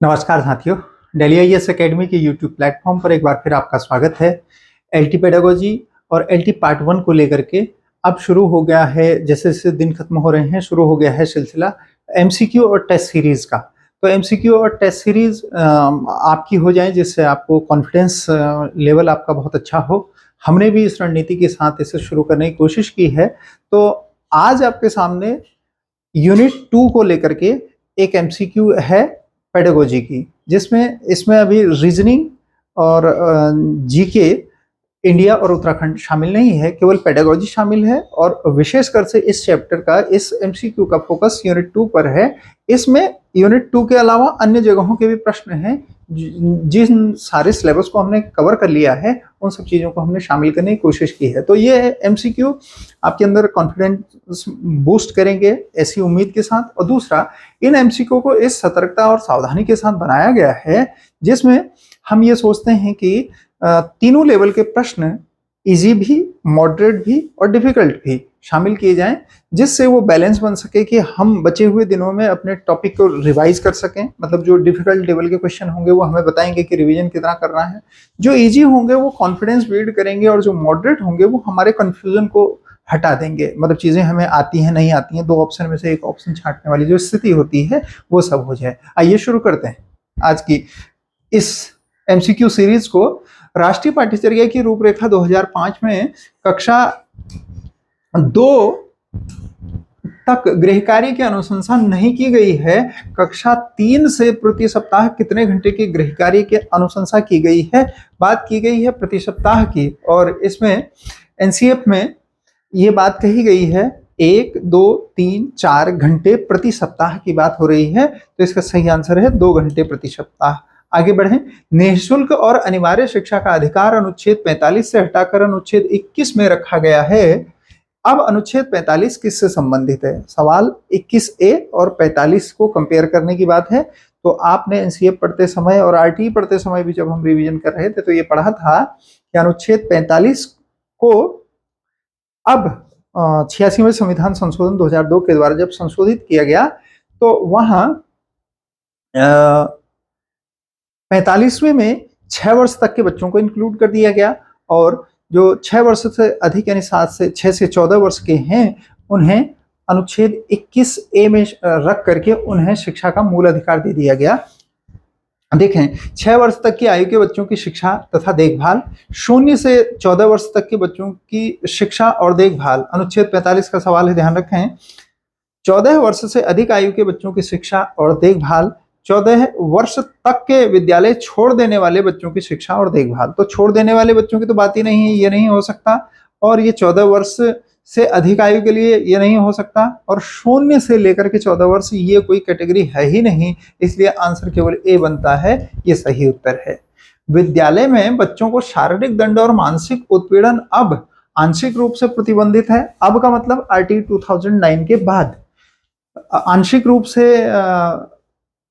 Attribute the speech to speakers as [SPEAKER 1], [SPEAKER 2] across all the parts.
[SPEAKER 1] नमस्कार साथियों, Delhi IAS academy के यूट्यूब प्लेटफॉर्म पर एक बार फिर आपका स्वागत है। एलटी पेडागोजी और एलटी पार्ट 1 को लेकर के अब शुरू हो गया है, जैसे जैसे दिन खत्म हो रहे हैं शुरू हो गया है सिलसिला एमसीक्यू और टेस्ट सीरीज का। तो एमसीक्यू और टेस्ट सीरीज आपकी हो जाए जिससे आपको कॉन्फिडेंस लेवल आपका बहुत अच्छा हो। हमने भी इस रणनीति के साथ इसे शुरू करने की कोशिश की है। तो आज आपके सामने यूनिट 2 को लेकर के एक एमसीक्यू है पेडागोजी की, जिसमें इसमें अभी रीजनिंग और जीके इंडिया और उत्तराखंड शामिल नहीं है, केवल पेडागोजी शामिल है। और विशेषकर से इस चैप्टर का, इस एमसीक्यू का फोकस यूनिट 2 पर है। इसमें यूनिट 2 के अलावा अन्य जगहों के भी प्रश्न हैं। जिन सारे सिलेबस को हमने कवर कर लिया है उन सब चीज़ों को हमने शामिल करने की कोशिश की है। तो ये एमसीक्यू आपके अंदर कॉन्फिडेंस बूस्ट करेंगे ऐसी उम्मीद के साथ। और दूसरा, इन एमसीक्यू को इस सतर्कता और सावधानी के साथ बनाया गया है जिसमें हम ये सोचते हैं कि तीनों लेवल के प्रश्न इजी भी, मॉडरेट भी और डिफिकल्ट भी शामिल किए जाएं, जिससे वो बैलेंस बन सके कि हम बचे हुए दिनों में अपने टॉपिक को रिवाइज कर सकें। मतलब जो डिफिकल्ट लेवल के क्वेश्चन होंगे वो हमें बताएंगे कि रिवीजन कितना करना है, जो इजी होंगे वो कॉन्फिडेंस बिल्ड करेंगे, और जो मॉडरेट होंगे वो हमारे कन्फ्यूजन को हटा देंगे। मतलब चीज़ें हमें आती हैं नहीं आती हैं, दो ऑप्शन में से एक ऑप्शन छांटने वाली जो स्थिति होती है वो सब हो जाए। आइए शुरू करते हैं आज की इस एमसीक्यू सीरीज को। राष्ट्रीय पाठ्यचर्या की रूपरेखा 2005 में कक्षा 2 तक गृह कार्य की अनुशंसा नहीं की गई है। कक्षा 3 से प्रति सप्ताह कितने घंटे की गृह कार्य की अनुशंसा की गई है, बात की गई है प्रति सप्ताह की। और इसमें एनसीएफ में ये बात कही गई है 1, 2, 3, 4 घंटे प्रति सप्ताह की बात हो रही है। तो इसका सही आंसर है 2 घंटे प्रति सप्ताह। आगे बढ़ें। निःशुल्क और अनिवार्य शिक्षा का अधिकार अनुच्छेद 45 से हटाकर अनुच्छेद 21 में रखा गया है। अब अनुच्छेद 45 किससे संबंधित है? सवाल 21A और 45 को कंपेयर करने की बात है। तो आपने एनसीएफ पढ़ते समय और आरटीई पढ़ते समय भी जब हम रिवीजन कर रहे थे तो ये पढ़ा था कि अनुच्छेद 45 को अब 86वें संविधान संशोधन 2002 के द्वारा जब संशोधित किया गया तो वहां 45वें में 6 वर्ष तक के बच्चों को इंक्लूड कर दिया गया, और जो 6 वर्ष से अधिक यानी 6 से 14 वर्ष के हैं उन्हें अनुच्छेद 21A में रख करके उन्हें शिक्षा का मूल अधिकार दे दिया गया। देखें, 6 वर्ष तक की आयु के बच्चों की शिक्षा तथा देखभाल, 0 से 14 वर्ष तक के बच्चों की शिक्षा और देखभाल, अनुच्छेद 45 का सवाल है, ध्यान रखें। 14 वर्ष से अधिक आयु के बच्चों की शिक्षा और देखभाल, 14 वर्ष तक के विद्यालय छोड़ देने वाले बच्चों की शिक्षा और देखभाल। तो छोड़ देने वाले बच्चों की तो बात ही नहीं है, ये नहीं हो सकता। और ये 14 वर्ष से अधिक आयु के लिए ये नहीं हो सकता, और 0 से लेकर के 14 वर्ष ये कोई कैटेगरी है ही नहीं, इसलिए आंसर केवल ए बनता है, ये सही उत्तर है। विद्यालय में बच्चों को शारीरिक दंड और मानसिक उत्पीड़न अब आंशिक रूप से प्रतिबंधित है। अब का मतलब आरटी 2009 के बाद। आंशिक रूप से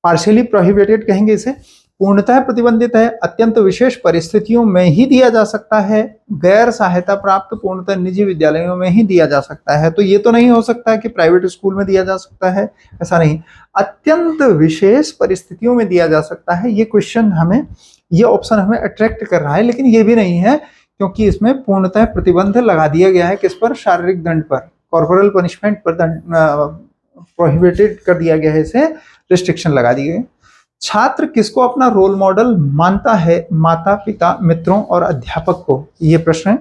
[SPEAKER 1] पार्शियली प्रोहिबिटेड कहेंगे इसे। पूर्णतः प्रतिबंधित है, अत्यंत विशेष परिस्थितियों में ही दिया जा सकता है। गैर सहायता प्राप्त पूर्णतः निजी विद्यालयों में ही दिया जा सकता है। तो ये तो नहीं हो सकता है कि प्राइवेट स्कूल में दिया जा सकता है, ऐसा नहीं। अत्यंत विशेष परिस्थितियों में दिया जा सकता है, ये क्वेश्चन हमें, ये ऑप्शन हमें अट्रैक्ट कर रहा है, लेकिन ये भी नहीं है क्योंकि इसमें पूर्णतः प्रतिबंध लगा दिया गया है। किस पर? शारीरिक दंड पर, कॉर्पोरल पनिशमेंट पर प्रोहिबिटेड कर दिया गया है, इसे रिस्ट्रिक्शन लगा दी गई। छात्र किसको अपना रोल मॉडल मानता है? माता पिता, मित्रों और अध्यापक को। ये प्रश्न है।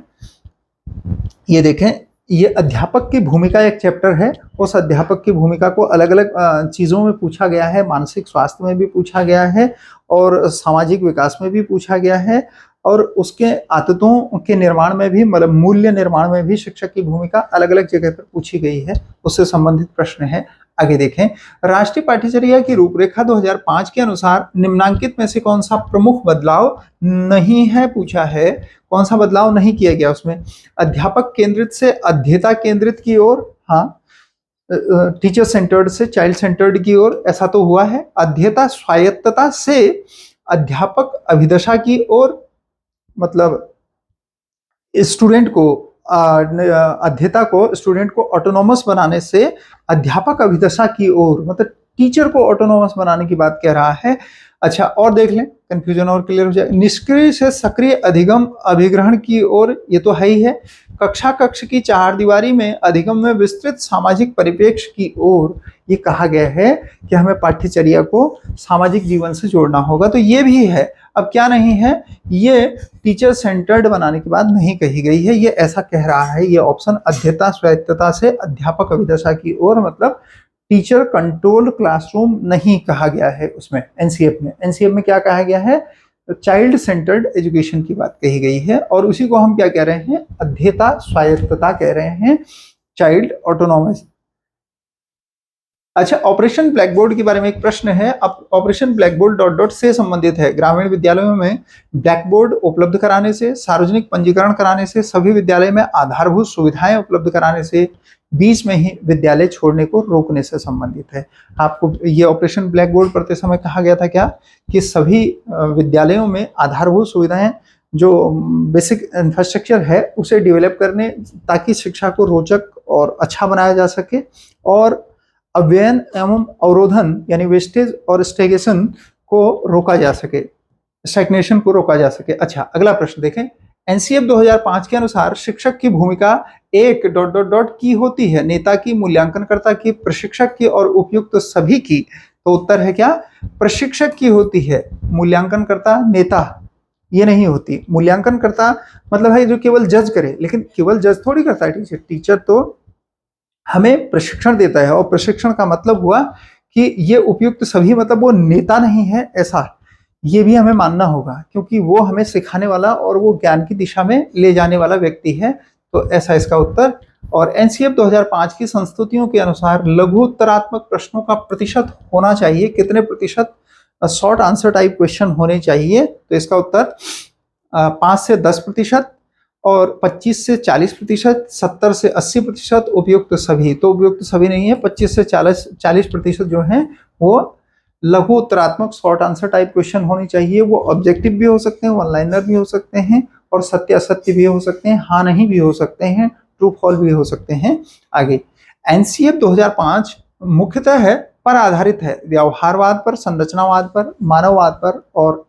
[SPEAKER 1] ये देखें, ये अध्यापक की भूमिका एक चैप्टर है। उस अध्यापक की भूमिका को अलग अलग चीजों में पूछा गया है। मानसिक स्वास्थ्य में भी पूछा गया है और सामाजिक विकास में भी पूछा गया है, और उसके आदतों के निर्माण में भी, मतलब मूल्य निर्माण में भी शिक्षक की भूमिका अलग अलग जगह पर पूछी गई है। उससे संबंधित प्रश्न है। आगे देखें। राष्ट्रीय पाठ्यचर्या की रूपरेखा 2005 के अनुसार निम्नांकित में से कौन सा प्रमुख बदलाव नहीं है, पूछा है। कौन सा बदलाव नहीं किया गया उसमें? अध्यापक केंद्रित से अध्येता केंद्रित की ओर, हाँ, टीचर सेंटर्ड से चाइल्ड सेंटर्ड की ओर, ऐसा तो हुआ है। अध्येता स्वायत्तता से अध्यापक अभिदशा की ओर, मतलब स्टूडेंट को, अध्येता को, स्टूडेंट को ऑटोनॉमस बनाने से अध्यापक अभिदशा की ओर, मतलब टीचर को ऑटोनॉमस बनाने की बात कह रहा है। अच्छा और देख लें, कंफ्यूजन और क्लियर हो जाए। निष्क्रिय से सक्रिय अधिगम अभिग्रहण की ओर, ये तो है ही है। कक्षा कक्ष की चार दीवारी में अधिगम में विस्तृत सामाजिक परिप्रेक्ष्य की ओर, ये कहा गया है कि हमें पाठ्यचर्या को सामाजिक जीवन से जोड़ना होगा, तो ये भी है। अब क्या नहीं है, ये टीचर सेंटर्ड बनाने की बात नहीं कही गई है, ये ऐसा कह रहा है ये ऑप्शन, अध्येता स्वायत्तता से अध्यापक अभिदशा की ओर, मतलब टीचर कंट्रोल क्लासरूम नहीं कहा गया है उसमें। एनसीएफ में क्या कहा गया है, चाइल्ड सेंटर्ड एजुकेशन की बात कही गई है, और उसी को हम क्या कह रहे हैं, अध्येता स्वायत्तता कह रहे हैं, चाइल्ड ऑटोनॉमस। अच्छा, ऑपरेशन ब्लैक बोर्ड के बारे में एक प्रश्न है। अब operation black board dot dot से संबंधित है। ग्रामीण विद्यालयों में ब्लैक बोर्ड उपलब्ध कराने से, सार्वजनिक पंजीकरण कराने से, सभी विद्यालय में आधारभूत सुविधाएं उपलब्ध कराने से, बीच में ही विद्यालय छोड़ने को रोकने से संबंधित है। आपको ये ऑपरेशन ब्लैक बोर्ड पढ़ते समय कहा गया था क्या, कि सभी विद्यालयों में आधारभूत सुविधाएं, जो बेसिक इंफ्रास्ट्रक्चर है उसे डेवलप करने, ताकि शिक्षा को रोचक और अच्छा बनाया जा सके, और अव्ययन एवं अवरोधन यानी वेस्टेज और स्टैग्नेशन को रोका जा सके, स्टैग्नेशन को रोका जा सके। अच्छा, अगला प्रश्न देखें। एनसीएफ 2005 के अनुसार शिक्षक की भूमिका एक डॉट डॉट डॉट की होती है, नेता की, मूल्यांकनकर्ता की, प्रशिक्षक की और उपयुक्त सभी की। तो उत्तर है क्या, प्रशिक्षक की होती है, मूल्यांकनकर्ता, नेता ये नहीं होती। मूल्यांकनकर्ता मतलब है जो केवल जज करे, लेकिन केवल जज थोड़ी करता है टीचर। टीचर तो हमें प्रशिक्षण देता है, और प्रशिक्षण का मतलब हुआ कि ये उपयुक्त सभी, मतलब वो नेता नहीं है ऐसा, ये भी हमें मानना होगा, क्योंकि वो हमें सिखाने वाला और वो ज्ञान की दिशा में ले जाने वाला व्यक्ति है। तो ऐसा इसका उत्तर। और एनसीएफ 2005 की संस्तुतियों के अनुसार लघु उत्तरात्मक प्रश्नों का प्रतिशत होना चाहिए, कितने प्रतिशत शॉर्ट आंसर टाइप क्वेश्चन होने चाहिए, तो इसका उत्तर 5 से 10%, और 25 से 40%, 70 से 80%, उपयुक्त सभी। तो उपयुक्त सभी नहीं है, 25 से 40% जो है वो लघु उत्तरात्मक शॉर्ट आंसर टाइप क्वेश्चन होनी चाहिए। वो ऑब्जेक्टिव भी हो सकते हैं, वन लाइनर भी हो सकते हैं, और सत्य असत्य भी हो सकते हैं, हाँ नहीं भी हो सकते हैं, ट्रू फॉल भी हो सकते हैं। आगे, एनसीएफ 2005 मुख्यतः है पर आधारित है, व्यवहारवाद पर, संरचनावाद पर, मानववाद पर और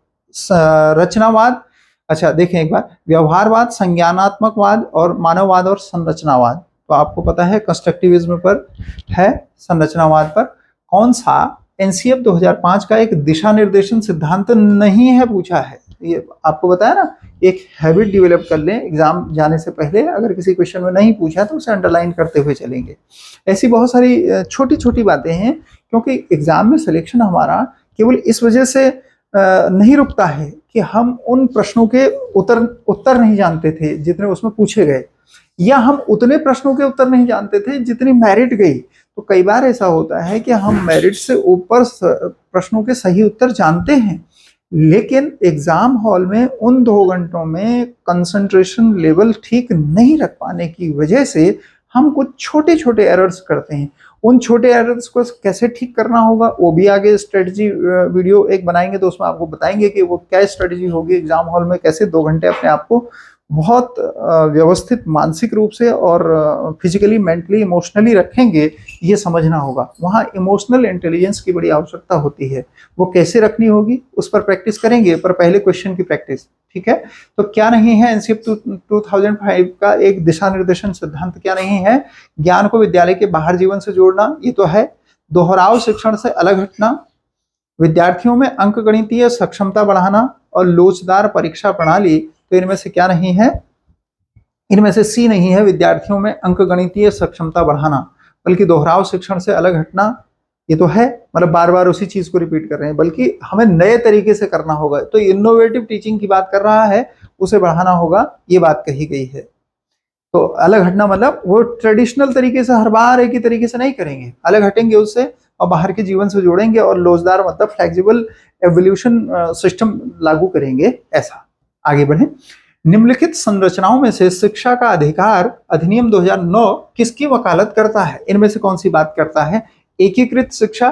[SPEAKER 1] रचनावाद। अच्छा देखें एक बार, व्यवहारवाद, संज्ञानात्मकवाद और मानववाद और संरचनावाद। तो आपको पता है कंस्ट्रक्टिविज्म पर है, संरचनावाद पर। कौन सा एनसीएफ 2005 का एक दिशा निर्देशन सिद्धांत नहीं है, पूछा है। ये आपको बताया ना, एक हैबिट डेवलप कर लें एग्जाम जाने से पहले, अगर किसी क्वेश्चन में नहीं पूछा तो उसे अंडरलाइन करते हुए चलेंगे। ऐसी बहुत सारी छोटी छोटी बातें हैं, क्योंकि एग्जाम में सिलेक्शन हमारा केवल इस वजह से नहीं रुकता है कि हम उन प्रश्नों के उत्तर नहीं जानते थे जितने उसमें पूछे गए, या हम उतने प्रश्नों के उत्तर नहीं जानते थे जितनी मेरिट गई। तो कई बार ऐसा होता है कि हम मेरिट से ऊपर प्रश्नों के सही उत्तर जानते हैं, लेकिन एग्जाम हॉल में उन 2 घंटों में कंसंट्रेशन लेवल ठीक नहीं रख पाने की वजह से हम कुछ छोटे छोटे एरर्स करते हैं। उन छोटे एरर्स को कैसे ठीक करना होगा, वो भी आगे स्ट्रेटजी वीडियो एक बनाएंगे, तो उसमें आपको बताएंगे कि वो क्या स्ट्रेटजी होगी एग्जाम हॉल में, कैसे 2 घंटे अपने आप को बहुत व्यवस्थित मानसिक रूप से और फिजिकली, मेंटली, इमोशनली रखेंगे, ये समझना होगा। वहाँ इमोशनल इंटेलिजेंस की बड़ी आवश्यकता होती है, वो कैसे रखनी होगी उस पर प्रैक्टिस करेंगे, पर पहले क्वेश्चन की प्रैक्टिस। ठीक है, तो क्या नहीं है एनसीएफ 2005 का एक दिशा निर्देशन सिद्धांत, क्या नहीं है, ज्ञान को विद्यालय के बाहर जीवन से जोड़ना, ये तो है। दोहराव शिक्षण से अलग हटना, विद्यार्थियों में अंकगणितीय सक्षमता बढ़ाना, और लोचदार परीक्षा प्रणाली। तो इनमें से क्या नहीं है, इनमें से सी नहीं है, विद्यार्थियों में अंकगणितीय सक्षमता बढ़ाना। बल्कि दोहराव शिक्षण से अलग हटना, ये तो है, मतलब बार बार उसी चीज को रिपीट कर रहे हैं, बल्कि हमें नए तरीके से करना होगा। तो इनोवेटिव टीचिंग की बात कर रहा है, उसे बढ़ाना होगा, ये बात कही गई है। तो अलग हटना मतलब वो ट्रेडिशनल तरीके से हर बार एक ही तरीके से नहीं करेंगे, अलग हटेंगे उससे और बाहर के जीवन से जोड़ेंगे, और लोचदार मतलब फ्लेक्सिबल एवोल्यूशन सिस्टम लागू करेंगे, ऐसा। आगे बढ़े। निम्नलिखित संरचनाओं में से शिक्षा का अधिकार अधिनियम 2009 किसकी वकालत करता है? इनमें से कौन सी बात करता है? एकीकृत शिक्षा,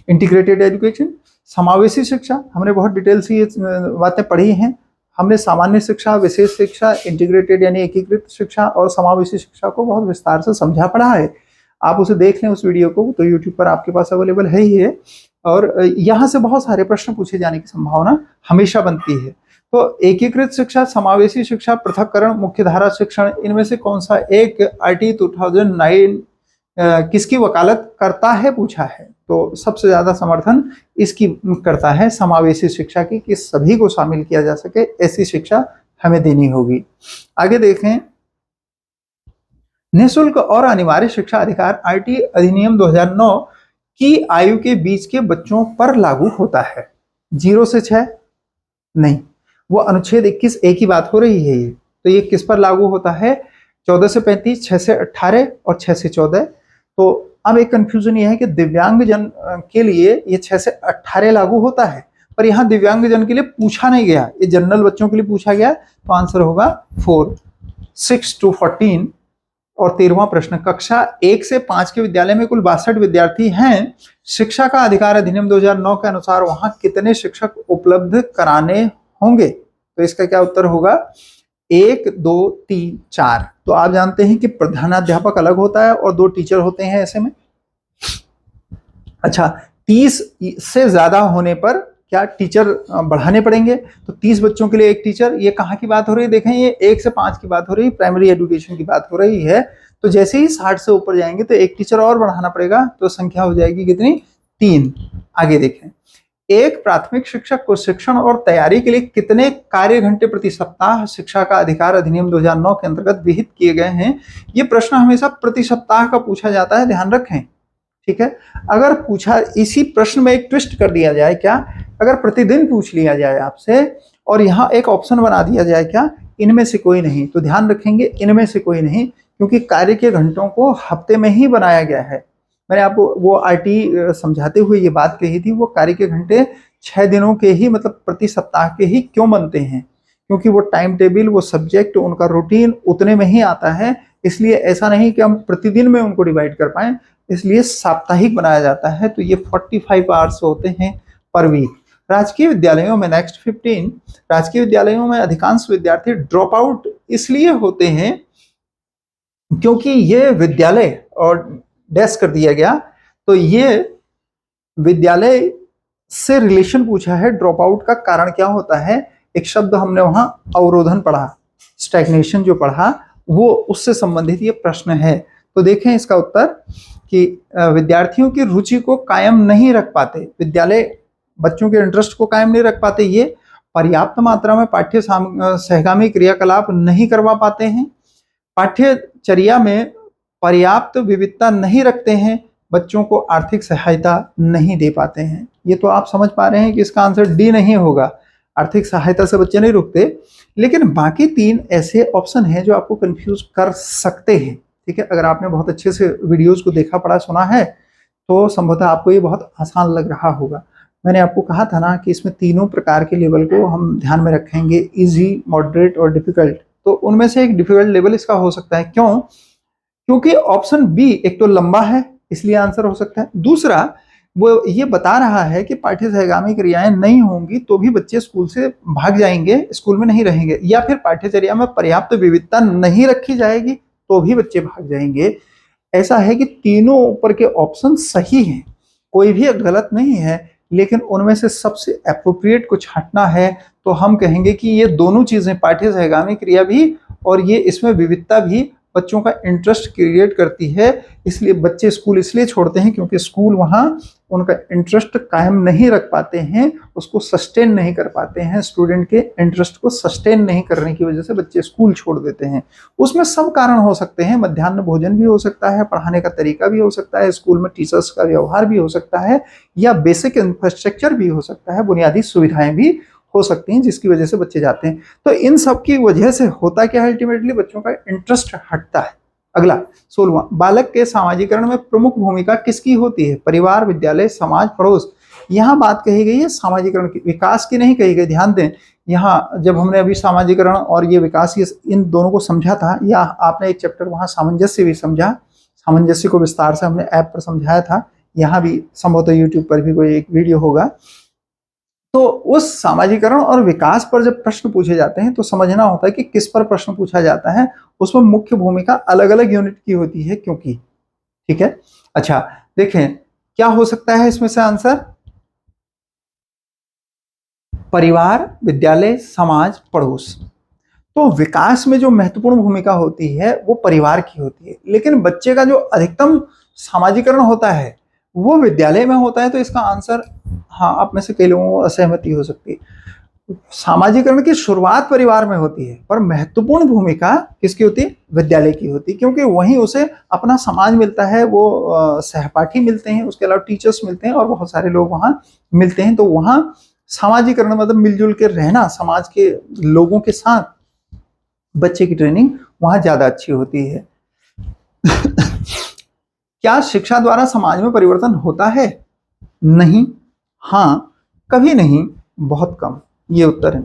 [SPEAKER 1] इंटीग्रेटेड एजुकेशन, समावेशी शिक्षा, हमने बहुत डिटेल से ये बातें पढ़ी हैं। हमने सामान्य शिक्षा, विशेष शिक्षा, इंटीग्रेटेड यानी एकीकृत शिक्षा और समावेशी शिक्षा को बहुत विस्तार से समझा पढ़ा है। आप उसे देख लें उस वीडियो को, तो यूट्यूब पर आपके पास अवेलेबल है ही है। और यहाँ से बहुत सारे प्रश्न पूछे जाने की संभावना हमेशा बनती है। तो एकीकृत शिक्षा, समावेशी शिक्षा, पृथक्करण, मुख्यधारा शिक्षण, इनमें से कौन सा एक आरटी 2009 किसकी वकालत करता है पूछा है। तो सबसे ज्यादा समर्थन इसकी करता है समावेशी शिक्षा की, कि सभी को शामिल किया जा सके, ऐसी शिक्षा हमें देनी होगी। आगे देखें, निःशुल्क और अनिवार्य शिक्षा अधिकार आरटी अधिनियम 2009 की आयु के बीच के बच्चों पर लागू होता है। 0 से 6 नहीं, वो अनुच्छेद 21A की बात हो रही है ये। तो ये किस पर लागू होता है? 14 से 35, 6 से 18 और 6 से 14। तो अब एक कंफ्यूजन ये है कि दिव्यांगजन के लिए ये 6 से 18 लागू होता है, पर यहाँ दिव्यांगजन के लिए पूछा नहीं गया, ये जनरल बच्चों के लिए पूछा गया। तो आंसर होगा 4। 6 to 14। और 13वां प्रश्न, कक्षा 1 से 5 के विद्यालय में कुल 62 विद्यार्थी हैं। शिक्षा का अधिकार अधिनियम 2009 के अनुसार वहां कितने शिक्षक उपलब्ध कराने होंगे? तो इसका क्या उत्तर होगा? 1, 2, 3, 4। तो आप जानते हैं कि प्रधानाध्यापक अलग होता है और 2 टीचर होते हैं ऐसे में। अच्छा, 30 से ज्यादा होने पर क्या टीचर बढ़ाने पड़ेंगे? तो 30 बच्चों के लिए 1 टीचर। ये कहाँ की बात हो रही है? देखें, ये 1 से 5 की बात हो रही है, प्राइमरी एजुकेशन की बात हो रही है। तो जैसे ही 60 से ऊपर जाएंगे तो 1 टीचर और बढ़ाना पड़ेगा, तो संख्या हो जाएगी कितनी? 3। आगे देखें, एक प्राथमिक शिक्षक को शिक्षण और तैयारी के लिए कितने कार्य घंटे प्रति सप्ताह शिक्षा का अधिकार अधिनियम 2009 के अंतर्गत विहित किए गए हैं? ये प्रश्न हमेशा प्रति सप्ताह का पूछा जाता है, ध्यान रखें, ठीक है। अगर पूछा, इसी प्रश्न में एक ट्विस्ट कर दिया जाए, क्या? अगर प्रतिदिन पूछ लिया जाए आपसे और यहाँ एक ऑप्शन बना दिया जाए, क्या? इनमें से कोई नहीं, तो ध्यान रखेंगे इनमें से कोई नहीं, क्योंकि कार्य के घंटों को हफ्ते में ही बनाया गया है। मैंने आपको वो आरटी समझाते हुए ये बात कही थी, वो कार्य के घंटे 6 दिनों के ही, मतलब प्रति सप्ताह के ही क्यों बनते हैं? क्योंकि वो टाइम टेबल, वो सब्जेक्ट, उनका रूटीन उतने में ही आता है। इसलिए ऐसा नहीं कि हम प्रतिदिन में उनको डिवाइड कर पाए, इसलिए साप्ताहिक बनाया जाता है। तो ये 45 आवर्स होते हैं पर वीक। राजकीय विद्यालयों में, नेक्स्ट 15, राजकीय विद्यालयों में अधिकांश विद्यार्थी ड्रॉप आउट इसलिए होते हैं क्योंकि ये विद्यालय, और डैश कर दिया गया, तो ये विद्यालय से रिलेशन पूछा है। ड्रॉप आउट का कारण क्या होता है? एक शब्द हमने वहां अवरोधन पढ़ा, स्टैग्नेशन जो पढ़ा, वो उससे संबंधित ये प्रश्न है। तो देखें इसका उत्तर कि विद्यार्थियों की रुचि को कायम नहीं रख पाते, विद्यालय बच्चों के इंटरेस्ट को कायम नहीं रख पाते, ये पर्याप्त मात्रा में पाठ्य सहगामी क्रियाकलाप नहीं करवा पाते हैं, पाठ्यचर्या में पर्याप्त विविधता नहीं रखते हैं, बच्चों को आर्थिक सहायता नहीं दे पाते हैं। ये तो आप समझ पा रहे हैं कि इसका आंसर डी नहीं होगा, आर्थिक सहायता से बच्चे नहीं रुकते। लेकिन बाकी 3 ऐसे ऑप्शन हैं जो आपको कंफ्यूज कर सकते हैं, ठीक है। अगर आपने बहुत अच्छे से वीडियोस को देखा, पढ़ा, सुना है, तो संभवतः आपको ये बहुत आसान लग रहा होगा। मैंने आपको कहा था ना कि इसमें तीनों प्रकार के लेवल को हम ध्यान में रखेंगे, इजी, मॉडरेट और डिफिकल्ट। तो उनमें से एक डिफिकल्ट लेवल इसका हो सकता है। क्यों? क्योंकि ऑप्शन बी एक तो लंबा है, इसलिए आंसर हो सकता है। दूसरा, वो ये बता रहा है कि पाठ्य सहगामी क्रियाएं नहीं होंगी तो भी बच्चे स्कूल से भाग जाएंगे, स्कूल में नहीं रहेंगे, या फिर पाठ्यचर्या में पर्याप्त विविधता नहीं रखी जाएगी तो भी बच्चे भाग जाएंगे। ऐसा है कि तीनों ऊपर के ऑप्शन सही हैं, कोई भी गलत नहीं है, लेकिन उनमें से सबसे एप्रोप्रिएट कुछ हटना है तो हम कहेंगे कि ये दोनों चीजें, पाठ्य सहगामी क्रिया भी और ये इसमें विविधता भी बच्चों का इंटरेस्ट क्रिएट करती है। इसलिए बच्चे स्कूल इसलिए छोड़ते हैं क्योंकि स्कूल वहाँ उनका इंटरेस्ट कायम नहीं रख पाते हैं, उसको सस्टेन नहीं कर पाते हैं, स्टूडेंट के इंटरेस्ट को सस्टेन नहीं करने की वजह से बच्चे स्कूल छोड़ देते हैं। उसमें सब कारण हो सकते हैं, मध्याह्न भोजन भी हो सकता है, पढ़ाने का तरीका भी हो सकता है, स्कूल में टीचर्स का व्यवहार भी हो सकता है, या बेसिक इंफ्रास्ट्रक्चर भी हो सकता है, बुनियादी सुविधाएं भी हो सकती हैं जिसकी वजह से बच्चे जाते हैं। तो इन सब की वजह से होता क्या है? अल्टीमेटली बच्चों का इंटरेस्ट हटता है। अगला 16वां, बालक के सामाजिकरण में प्रमुख भूमिका किसकी होती है? परिवार, विद्यालय, समाज, पड़ोस। यहाँ बात कही गई है सामाजिकरण की, विकास की नहीं कही गई। ध्यान दें, यहाँ जब हमने अभी सामाजिकरण और ये विकास, ये इन दोनों को समझा था, या आपने एक चैप्टर वहाँ सामंजस्य भी समझा, सामंजस्य को विस्तार से हमने ऐप पर समझाया था, यहाँ भी संभवतः यूट्यूब पर भी कोई एक वीडियो होगा। तो उस सामाजिकरण और विकास पर जब प्रश्न पूछे जाते हैं तो समझना होता है कि किस पर प्रश्न पूछा जाता है, उसमें मुख्य भूमिका अलग अलग यूनिट की होती है, क्योंकि, ठीक है। अच्छा, देखें क्या हो सकता है इसमें से आंसर? परिवार, विद्यालय, समाज, पड़ोस। तो विकास में जो महत्वपूर्ण भूमिका होती है वो परिवार की होती है, लेकिन बच्चे का जो अधिकतम सामाजिकरण होता है वो विद्यालय में होता है। तो इसका आंसर, हाँ, आप में से कई लोगों को असहमति हो सकती है, सामाजिकरण की शुरुआत परिवार में होती है, पर महत्वपूर्ण भूमिका किसकी होती है? विद्यालय की होती है, क्योंकि वहीं उसे अपना समाज मिलता है, वो सहपाठी मिलते हैं, उसके अलावा टीचर्स मिलते हैं और बहुत सारे लोग वहां मिलते हैं। तो वहां सामाजिकरण मतलब मिलजुल के रहना, समाज के लोगों के साथ बच्चे की ट्रेनिंग वहां ज्यादा अच्छी होती है। क्या शिक्षा द्वारा समाज में परिवर्तन होता है? नहीं, हाँ, कभी नहीं, बहुत कम, ये उत्तर है।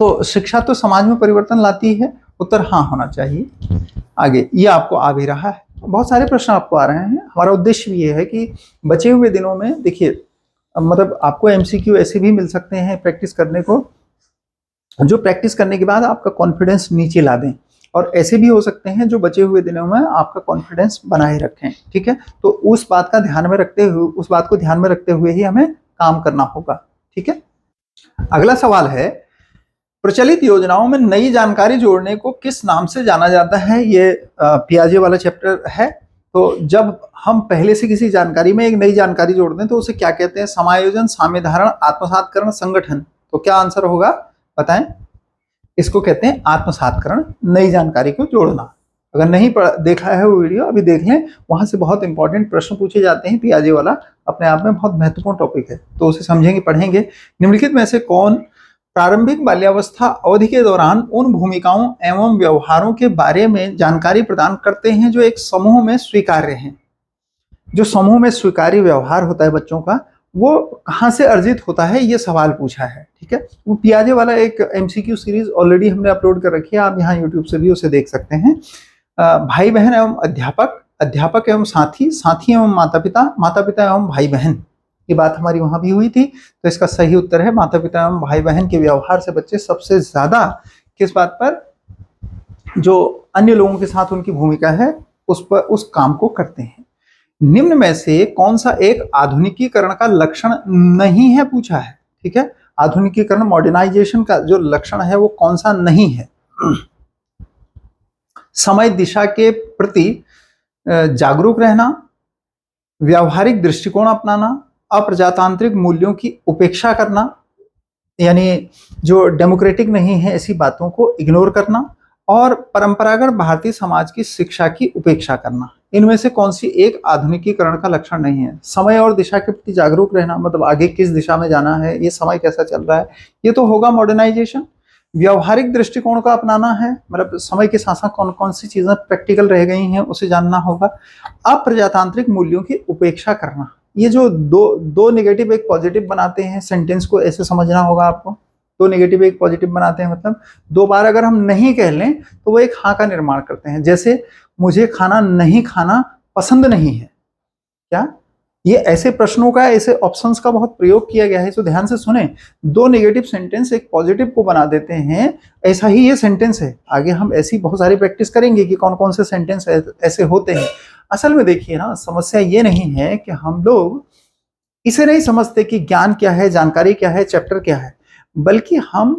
[SPEAKER 1] तो शिक्षा तो समाज में परिवर्तन लाती है, उत्तर हाँ होना चाहिए। आगे ये आपको आ भी रहा है, बहुत सारे प्रश्न आपको आ रहे हैं। हमारा उद्देश्य भी ये है कि बचे हुए दिनों में, देखिए मतलब आपको एमसीक्यू ऐसे भी मिल सकते हैं प्रैक्टिस करने को, जो प्रैक्टिस करने के बाद आपका कॉन्फिडेंस नीचे ला दें, और ऐसे भी हो सकते हैं जो बचे हुए दिनों में आपका कॉन्फिडेंस बनाए रखें। ठीक है, तो उस बात को ध्यान में रखते हुए ही हमें काम करना होगा। ठीक है, अगला सवाल है, प्रचलित योजनाओं में नई जानकारी जोड़ने को किस नाम से जाना जाता है? ये पियाजे वाला चैप्टर है। तो जब हम पहले से किसी जानकारी में एक नई जानकारी जोड़ दें तो उसे क्या कहते हैं? समायोजन, साम्य धारण, आत्मसातकरण, संगठन। तो क्या आंसर होगा बताएं? इसको कहते हैं आत्मसातकरण, नई जानकारी को जोड़ना। अगर नहीं देखा है वो वीडियो, अभी देख लें, वहां से बहुत इंपॉर्टेंट प्रश्न पूछे जाते हैं। पियाजे वाला अपने आप में बहुत महत्वपूर्ण टॉपिक है, तो उसे समझेंगे, पढ़ेंगे। निम्नलिखित में से कौन प्रारंभिक बाल्यावस्था अवधि के दौरान उन भूमिकाओं एवं व्यवहारों के बारे में जानकारी प्रदान करते हैं जो एक समूह में स्वीकार्य हैं? जो समूह में स्वीकार्य व्यवहार होता है बच्चों का, वो कहाँ से अर्जित होता है, ये सवाल पूछा है। ठीक है, वो पियाजे वाला एक एमसीक्यू सीरीज ऑलरेडी हमने अपलोड कर रखी है, आप यहाँ यूट्यूब से भी उसे देख सकते हैं। भाई बहन एवं अध्यापक, अध्यापक एवं साथी, साथी एवं माता पिता, माता पिता एवं भाई बहन, ये बात हमारी वहां भी हुई थी। तो इसका सही उत्तर है माता पिता एवं भाई बहन के व्यवहार से बच्चे सबसे ज्यादा किस बात पर, जो अन्य लोगों के साथ उनकी भूमिका है उस पर, उस काम को करते हैं। निम्न में से कौन सा एक आधुनिकीकरण का लक्षण नहीं है, पूछा है। ठीक है, आधुनिकीकरण, मॉडर्नाइजेशन का जो लक्षण है वो कौन सा नहीं है? समय दिशा के प्रति जागरूक रहना, व्यावहारिक दृष्टिकोण अपनाना, अप्रजातांत्रिक मूल्यों की उपेक्षा करना, यानी जो डेमोक्रेटिक नहीं है ऐसी बातों को इग्नोर करना, और परंपरागत भारतीय समाज की शिक्षा की उपेक्षा करना। इनमें से कौन सी एक आधुनिकीकरण का लक्षण नहीं है? समय और दिशा के प्रति जागरूक रहना मतलब आगे किस दिशा में जाना है, ये समय कैसा चल रहा है, ये तो होगा मॉडर्नाइजेशन। व्यवहारिक दृष्टिकोण का अपनाना है, मतलब समय के साथ साथ कौन कौन सी चीजें प्रैक्टिकल रह गई हैं उसे जानना होगा। अप्रजातांत्रिक मूल्यों की उपेक्षा करना, ये जो दो नेगेटिव एक पॉजिटिव बनाते हैं, सेंटेंस को ऐसे समझना होगा आपको। दो नेगेटिव एक पॉजिटिव बनाते हैं मतलब दो बार अगर हम नहीं कह लें तो वो एक हाँ का निर्माण करते हैं। जैसे मुझे खाना नहीं खाना पसंद नहीं है, क्या ये ऐसे प्रश्नों का, ऐसे ऑप्शंस का बहुत प्रयोग किया गया है। तो ध्यान से सुने, दो नेगेटिव सेंटेंस एक पॉजिटिव को बना देते हैं, ऐसा ही ये सेंटेंस है। आगे हम ऐसी बहुत सारी प्रैक्टिस करेंगे कि कौन कौन से सेंटेंस ऐसे होते हैं। असल में देखिए ना, समस्या ये नहीं है कि हम लोग इसे नहीं समझते कि ज्ञान क्या है, जानकारी क्या है, चैप्टर क्या है, बल्कि हम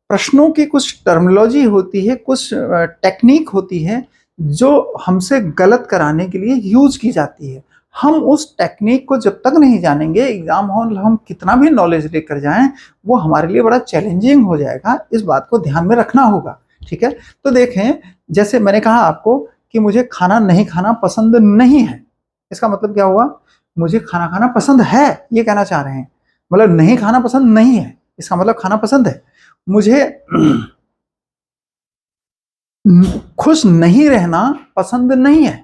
[SPEAKER 1] प्रश्नों की कुछ टर्मिनोलॉजी होती है, कुछ टेक्निक होती है जो हमसे गलत कराने के लिए यूज की जाती है। हम उस टेक्निक को जब तक नहीं जानेंगे, एग्जाम हॉल हम कितना भी नॉलेज लेकर जाएं, वो हमारे लिए बड़ा चैलेंजिंग हो जाएगा। इस बात को ध्यान में रखना होगा। ठीक है, तो देखें, जैसे मैंने कहा आपको कि मुझे खाना नहीं खाना पसंद नहीं है, इसका मतलब क्या हुआ? मुझे खाना खाना पसंद है, ये कहना चाह रहे हैं। मतलब नहीं खाना पसंद नहीं है, इसका मतलब खाना पसंद है। मुझे खुश नहीं रहना पसंद नहीं है,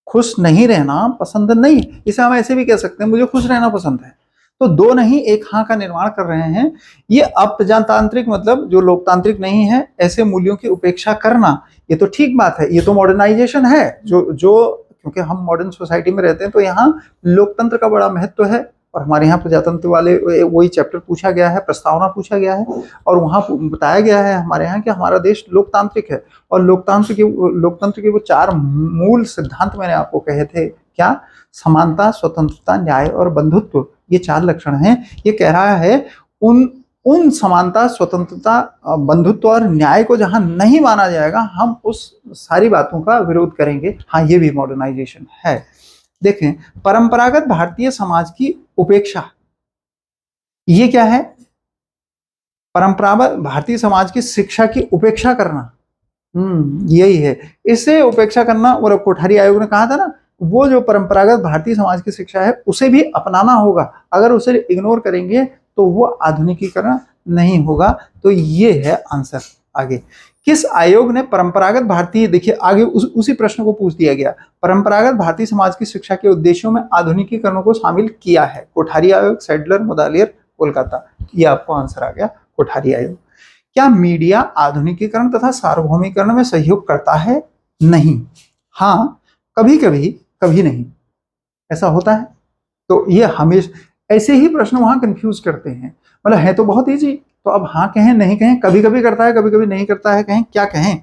[SPEAKER 1] खुश नहीं रहना पसंद नहीं, इसे हम ऐसे भी कह सकते हैं मुझे खुश रहना पसंद है। तो दो नहीं एक हाँ का निर्माण कर रहे हैं। ये अप्रजातांत्रिक मतलब जो लोकतांत्रिक नहीं है, ऐसे मूल्यों की उपेक्षा करना, ये तो ठीक बात है, ये तो मॉडर्नाइजेशन है। जो क्योंकि हम मॉडर्न सोसाइटी में रहते हैं तो यहाँ लोकतंत्र का बड़ा महत्व है, और हमारे यहाँ प्रजातंत्र वाले वही चैप्टर पूछा गया है, प्रस्तावना पूछा गया है, और वहाँ बताया गया है हमारे यहाँ कि हमारा देश लोकतांत्रिक है। और लोकतंत्र के वो चार मूल सिद्धांत मैंने आपको कहे थे, क्या? समानता, स्वतंत्रता, न्याय और बंधुत्व, ये चार लक्षण हैं। ये कह रहा है उन उन समानता, स्वतंत्रता, बंधुत्व और न्याय को जहां नहीं माना जाएगा, हम उस सारी बातों का विरोध करेंगे। हाँ, ये भी मॉडर्नाइजेशन है। देखें, परंपरागत भारतीय समाज की उपेक्षा, ये क्या है? परंपरागत भारतीय समाज की शिक्षा की उपेक्षा करना, यही है। इसे उपेक्षा करना, और कोठारी आयोग ने कहा था ना, वो जो परंपरागत भारतीय समाज की शिक्षा है उसे भी अपनाना होगा। अगर उसे इग्नोर करेंगे तो वो आधुनिकीकरण नहीं होगा। तो ये है आंसर। आगे, किस आयोग ने परंपरागत भारतीय, देखिए आगे उसी प्रश्न को पूछ दिया गया, परंपरागत भारतीय समाज की शिक्षा के उद्देश्यों में आधुनिकीकरण को शामिल किया है? कोठारी आयोग, सैडलर, मुदालियर, कोलकाता। ये आपको आंसर आ गया, कोठारी आयोग। क्या मीडिया आधुनिकीकरण तथा सार्वभौमिकरण में सहयोग करता है? नहीं। हाँ, कभी कभी, कभी नहीं, ऐसा होता है। तो ये हमेशा ऐसे ही प्रश्न वहां कंफ्यूज करते हैं। मतलब है तो बहुत इजी, तो अब हाँ कहें नहीं कहें, कभी कभी करता है कभी कभी नहीं करता है, कहें क्या कहें?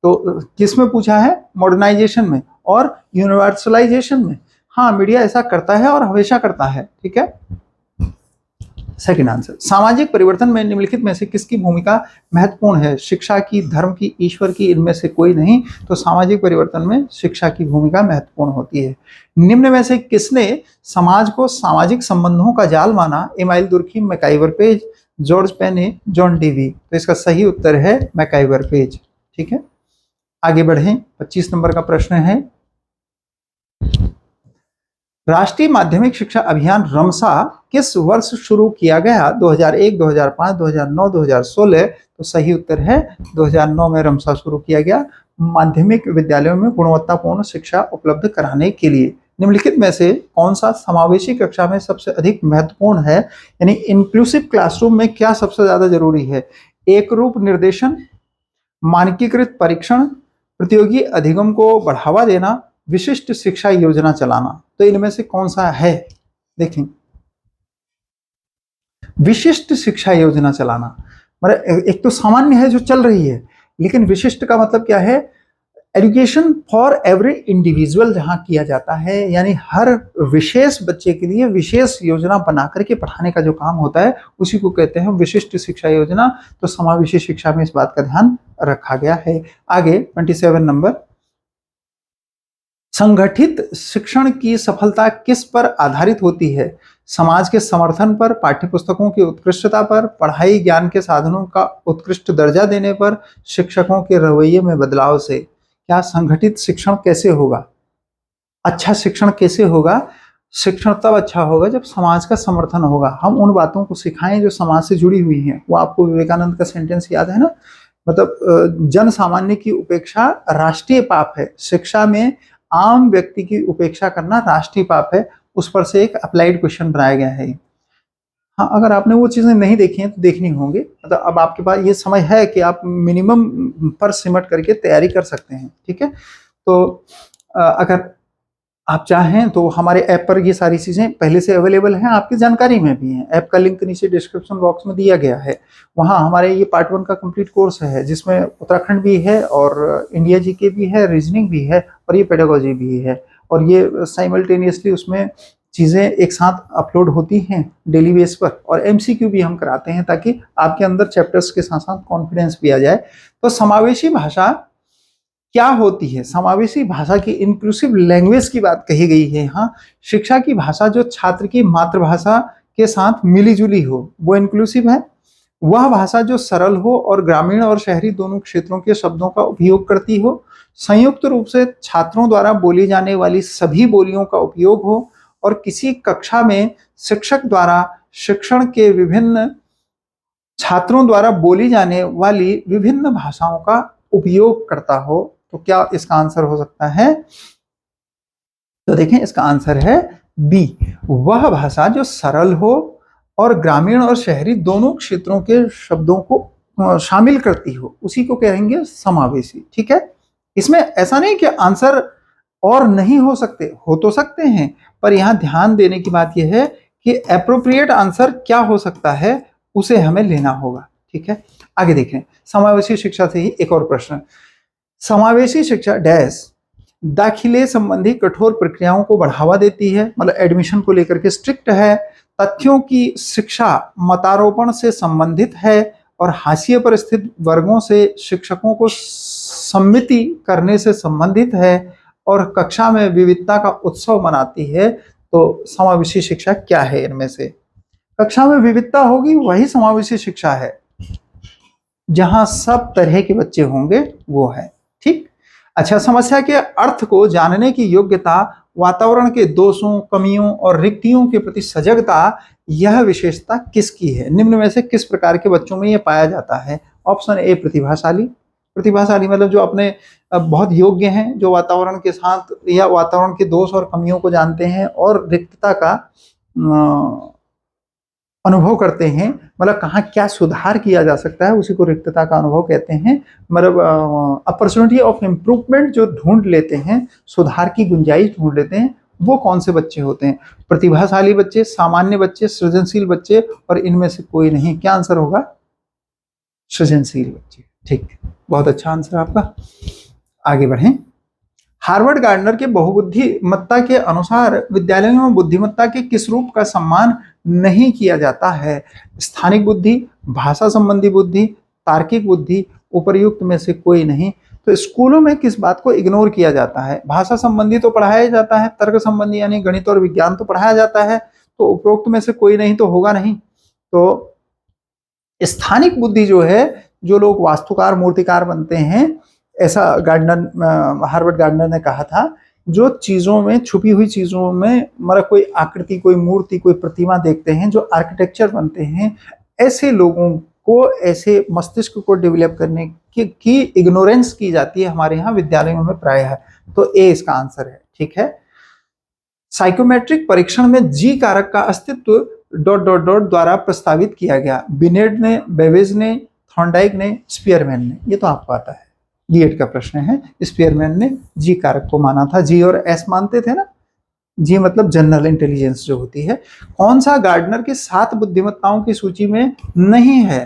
[SPEAKER 1] तो किस में पूछा है? मॉडर्नाइजेशन में और यूनिवर्सलाइजेशन में। हाँ, मीडिया ऐसा करता है और हमेशा करता है। ठीक है, सेकंड आंसर। सामाजिक परिवर्तन में निम्नलिखित में से किसकी भूमिका महत्वपूर्ण है? शिक्षा की, धर्म की, ईश्वर की, इनमें से कोई नहीं। तो सामाजिक परिवर्तन में शिक्षा की भूमिका महत्वपूर्ण होती है। निम्न में से किसने समाज को सामाजिक संबंधों का जाल माना? Email Durkheim, MacIver page, George पेने, जॉन डेवी। तो इसका सही उत्तर है मैकाइवर पेज। ठीक है, आगे बढ़ें। 25 नंबर का प्रश्न है, राष्ट्रीय माध्यमिक शिक्षा अभियान रमसा किस वर्ष शुरू किया गया? 2001, 2005, 2009, 2016। तो सही उत्तर है 2009 में रमसा शुरू किया गया, माध्यमिक विद्यालयों में गुणवत्तापूर्ण शिक्षा उपलब्ध कराने के लिए। निम्नलिखित में से कौन सा समावेशी कक्षा में सबसे अधिक महत्वपूर्ण है? यानी इंक्लूसिव क्लासरूम में क्या सबसे ज्यादा जरूरी है? एक रूप निर्देशन, मानकीकृत परीक्षण, प्रतियोगी अधिगम को बढ़ावा देना, विशिष्ट शिक्षा योजना चलाना। तो इनमें से कौन सा है? देखें, विशिष्ट शिक्षा योजना चलाना मतलब एक तो सामान्य है जो चल रही है, लेकिन विशिष्ट का मतलब क्या है? एजुकेशन फॉर एवरी इंडिविजुअल जहां किया जाता है, यानी हर विशेष बच्चे के लिए विशेष योजना बना करके पढ़ाने का जो काम होता है, उसी को कहते हैं विशिष्ट शिक्षा योजना। तो समावेशी शिक्षा में इस बात का ध्यान रखा गया है। आगे 27 नंबर, संगठित शिक्षण की सफलता किस पर आधारित होती है? समाज के समर्थन पर, पाठ्यपुस्तकों की उत्कृष्टता पर, पढ़ाई ज्ञान के साधनों का उत्कृष्ट दर्जा देने पर, शिक्षकों के रवैये में बदलाव से। क्या संगठित शिक्षण कैसे होगा? अच्छा शिक्षण कैसे होगा? शिक्षण तब अच्छा होगा जब समाज का समर्थन होगा। हम उन बातों को सिखाएं जो समाज से जुड़ी हुई हैं। वो आपको विवेकानंद का सेंटेंस याद है ना, मतलब जन सामान्य की उपेक्षा राष्ट्रीय पाप है। शिक्षा में आम व्यक्ति की उपेक्षा करना राष्ट्रीय पाप है। उस पर से एक अप्लाइड क्वेश्चन बनाया गया है। हाँ, अगर आपने वो चीजें नहीं देखी हैं तो देखनी होंगी। मतलब अब आपके पास ये समय है कि आप मिनिमम पर सिमट करके तैयारी कर सकते हैं। ठीक है, तो अगर आप चाहें तो हमारे ऐप पर ये सारी चीजें पहले से अवेलेबल हैं, आपकी जानकारी में भी हैं। ऐप का लिंक नीचे डिस्क्रिप्शन बॉक्स में दिया गया है। वहाँ हमारे ये पार्ट 1 का कंप्लीट कोर्स है, जिसमें उत्तराखंड भी है और इंडिया जीके भी है, रीजनिंग भी है और ये पेडागोजी भी है। और ये साइमल्टेनियसली उसमें चीजें एक साथ अपलोड होती हैं डेली बेस पर, और एमसीक्यू भी हम कराते हैं ताकि आपके अंदर चैप्टर्स के साथ साथ कॉन्फिडेंस भी आ जाए। तो समावेशी भाषा क्या होती है? समावेशी भाषा की इंक्लूसिव लैंग्वेज की बात कही गई है यहाँ। शिक्षा की भाषा जो छात्र की मातृभाषा के साथ मिली जुली हो, वो इंक्लूसिव है। वह भाषा जो सरल हो और ग्रामीण और शहरी दोनों क्षेत्रों के शब्दों का उपयोग करती हो। संयुक्त रूप से छात्रों द्वारा बोली जाने वाली सभी बोलियों का उपयोग हो और किसी कक्षा में शिक्षक द्वारा शिक्षण के विभिन्न छात्रों द्वारा बोली जाने वाली विभिन्न भाषाओं का उपयोग करता हो। तो क्या इसका आंसर हो सकता है? तो देखें, इसका आंसर है बी। वह भाषा जो सरल हो और ग्रामीण और शहरी दोनों क्षेत्रों के शब्दों को शामिल करती हो, उसी को कहेंगे समावेशी। ठीक है, इसमें ऐसा नहीं कि आंसर और नहीं हो सकते, हो तो सकते हैं, पर यहां ध्यान देने की बात यह है कि एप्रोप्रिएट आंसर क्या हो सकता है, उसे हमें लेना होगा। ठीक है, आगे देखें। समावेशी शिक्षा से ही एक और प्रश्न, समावेशी शिक्षा डैश दाखिले संबंधी कठोर प्रक्रियाओं को बढ़ावा देती है, मतलब एडमिशन को लेकर के स्ट्रिक्ट है, तथ्यों की शिक्षा मतारोपण से संबंधित है और हाशिए पर स्थित वर्गों से शिक्षकों को सम्मिति करने से संबंधित है और कक्षा में विविधता का उत्सव मनाती है। तो समावेशी शिक्षा क्या है इनमें से? कक्षा में विविधता होगी वही समावेशी शिक्षा है, जहां सब तरह के बच्चे होंगे वो है। ठीक। अच्छा, समस्या के अर्थ को जानने की योग्यता, वातावरण के दोषों, कमियों और रिक्तियों के प्रति सजगता, यह विशेषता किसकी है? निम्न में से किस प्रकार के बच्चों में यह पाया जाता है? ऑप्शन ए प्रतिभाशाली। प्रतिभाशाली मतलब जो अपने बहुत योग्य हैं, जो वातावरण के साथ या वातावरण के दोष और कमियों को जानते हैं और रिक्तता का अनुभव करते हैं, मतलब कहाँ क्या सुधार किया जा सकता है, उसी को रिक्तता का अनुभव कहते हैं। मतलब अपॉर्चुनिटी ऑफ इम्प्रूवमेंट जो ढूंढ लेते हैं, सुधार की गुंजाइश ढूंढ लेते हैं, वो कौन से बच्चे होते हैं? प्रतिभाशाली बच्चे, सामान्य बच्चे, सृजनशील बच्चे, और इनमें से कोई नहीं। क्या आंसर होगा? सृजनशील बच्चे। ठीक, बहुत अच्छा आंसर आपका। आगे बढ़ें। हार्वर्ड गार्डनर के बहुबुद्धिमत्ता के अनुसार विद्यालयों में बुद्धिमत्ता के किस रूप का सम्मान नहीं किया जाता है? स्थानिक बुद्धि, भाषा संबंधी बुद्धि, तार्किक बुद्धि, उपर्युक्त में से कोई नहीं। तो स्कूलों में किस बात को इग्नोर किया जाता है? भाषा संबंधी तो पढ़ाया जाता है, तर्क संबंधी यानी गणित और विज्ञान तो पढ़ाया जाता है, तो उपरोक्त में से कोई नहीं तो होगा नहीं। तो स्थानिक बुद्धि जो है, जो लोग वास्तुकार मूर्तिकार बनते हैं, ऐसा गार्डनर, हार्वर्ड गार्डनर ने कहा था, जो चीजों में, छुपी हुई चीजों में, मतलब कोई आकृति, कोई मूर्ति, कोई प्रतिमा देखते हैं, जो आर्किटेक्चर बनते हैं, ऐसे लोगों को, ऐसे मस्तिष्क को डेवलप करने की इग्नोरेंस की जाती है हमारे यहाँ विद्यालयों में प्रायः। तो ए इसका आंसर है। ठीक है। साइकोमेट्रिक परीक्षण में जी कारक का अस्तित्व ... द्वारा प्रस्तावित किया गया। बिनेट ने, बेवेज ने, थॉर्नडाइक ने, स्पीयरमैन ने। ये तो आपको आता है, बीएड का प्रश्न है। स्पीयरमैन ने जी कारक को माना था। जी और एस मानते थे ना। जी मतलब जनरल इंटेलिजेंस जो होती है। कौन सा गार्डनर की 7 बुद्धिमत्ताओं की सूची में नहीं है?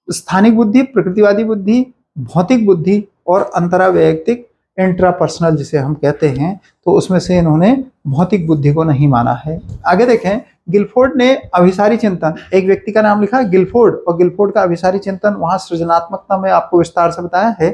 [SPEAKER 1] स्थानिक बुद्धि, प्रकृतिवादी बुद्धि, भौतिक बुद्धि और अंतरावैयक्तिक, इंट्रापर्सनल जिसे हम कहते हैं, तो उसमें से इन्होंने भौतिक बुद्धि को नहीं माना है। आगे देखें। गिलफोर्ड ने अभिसारी चिंतन, एक व्यक्ति का नाम लिखा गिलफोर्ड, और गिलफोर्ड का अभिसारी चिंतन वहां सृजनात्मकता में आपको विस्तार से बताया है।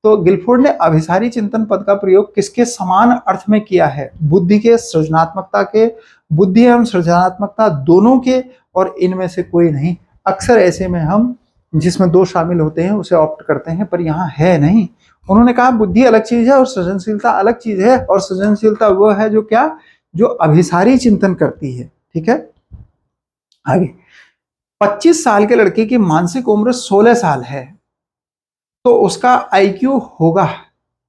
[SPEAKER 1] तो गिलफोर्ड ने अभिसारी चिंतन पद का प्रयोग किसके समान अर्थ में किया है? बुद्धि के, सृजनात्मकता के, बुद्धि एवं सृजनात्मकता दोनों के, और इनमें से कोई नहीं। अक्सर ऐसे में हम जिसमें 2 शामिल होते हैं उसे ऑप्ट करते हैं, पर यहाँ है नहीं। उन्होंने कहा बुद्धि अलग चीज है और सृजनशीलता अलग चीज है, और सृजनशीलता वो है जो क्या, जो अभिसारी चिंतन करती है। ठीक है। आगे। 25 साल के लड़के की मानसिक उम्र 16 साल है, तो उसका आईक्यू होगा?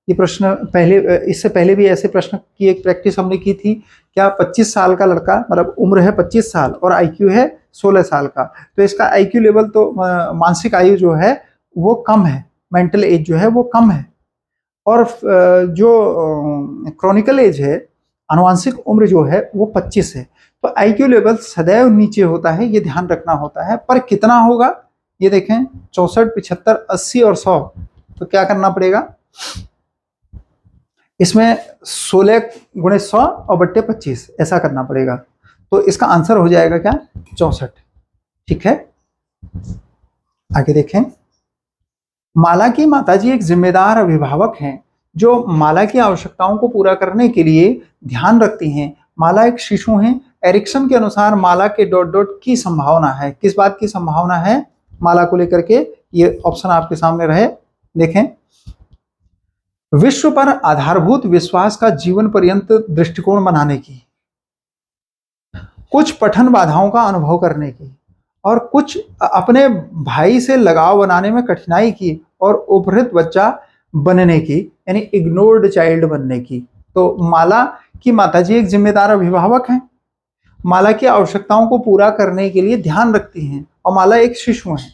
[SPEAKER 1] ये प्रश्न पहले, इससे पहले भी ऐसे प्रश्न की एक प्रैक्टिस हमने की थी। क्या 25 साल का लड़का, मतलब उम्र है 25 साल और आईक्यू है 16 साल का, तो इसका आईक्यू लेवल तो मानसिक आयु जो है वो कम है, मेंटल एज जो है वो कम है, और जो क्रॉनिकल एज है, आनुवांशिक उम्र जो है वो 25 है। तो आईक्यू लेवल सदैव नीचे होता है, ये ध्यान रखना होता है। पर कितना होगा ये देखें, 64, 75, 80 और 100। तो क्या करना पड़ेगा इसमें? 16 × 100 और बट्टे 25 ऐसा करना पड़ेगा। तो इसका आंसर हो जाएगा क्या? 64। ठीक है। आगे देखें। माला की माताजी एक जिम्मेदार अभिभावक हैं जो माला की आवश्यकताओं को पूरा करने के लिए ध्यान रखती हैं। माला एक शिशु है। एरिक्सन के अनुसार माला के ... की संभावना है। किस बात की संभावना है माला को लेकर के? ये ऑप्शन आपके सामने रहे, देखें। विश्व पर आधारभूत विश्वास का जीवन पर्यंत दृष्टिकोण बनाने की, कुछ पठन बाधाओं का अनुभव करने की, और कुछ अपने भाई से लगाव बनाने में कठिनाई की, और उपहृत बच्चा बनने की, यानी इग्नोर्ड चाइल्ड बनने की। तो माला की माताजी एक जिम्मेदार अभिभावक हैं, माला की आवश्यकताओं को पूरा करने के लिए ध्यान रखती हैं, और माला एक शिशु है।